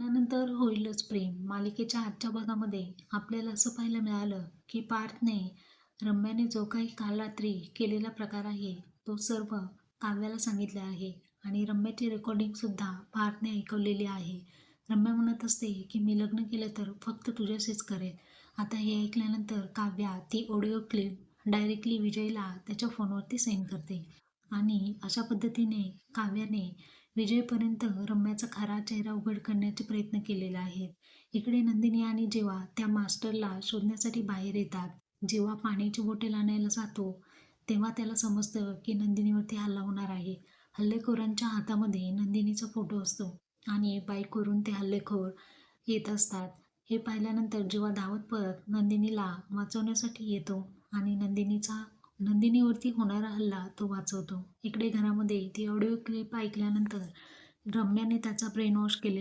लग्नानंतर होईलच प्रेम मालिकेच्या आजच्या भागामध्ये आपल्याला असं पाहायला मिळालं की पार्थने रम्याने जो काही काल रात्री केलेला प्रकार आहे तो सर्व काव्याला सांगितले आहे आणि रम्याची रेकॉर्डिंग सुद्धा पार्थने ऐकवलेली आहे. रम्या म्हणत असते की मी लग्न केलं तर फक्त तुझ्याशीच करेल. आता हे ऐकल्यानंतर काव्या ती ऑडिओ क्लिप डायरेक्टली विजयला त्याच्या फोनवरती सेंड करते आणि अशा पद्धतीने काव्याने विजयपर्यंत रम्याचा खरा चेहरा उघड करण्याचे प्रयत्न केलेले आहेत. इकडे नंदिनी आणि जेव्हा त्या मास्टरला शोधण्यासाठी बाहेर येतात, जेव्हा पाण्याची बॉटल आणायला जातो, तेव्हा त्याला समजतं की नंदिनीवरती हल्ला होणार आहे. हल्लेखोरांच्या हातामध्ये नंदिनीचा फोटो असतो आणि बाईकवरून ते हल्लेखोर येत असतात. हे पाहिल्यानंतर जेव्हा धावत पळत नंदिनीला वाचवण्यासाठी येतो आणि नंदिनीवरती होणारा हल्ला तो वाचवतो. इकडे घरामध्ये ती ऑडिओ क्लिप ऐकल्यानंतर रम्याने त्याचा ब्रेन वॉश केले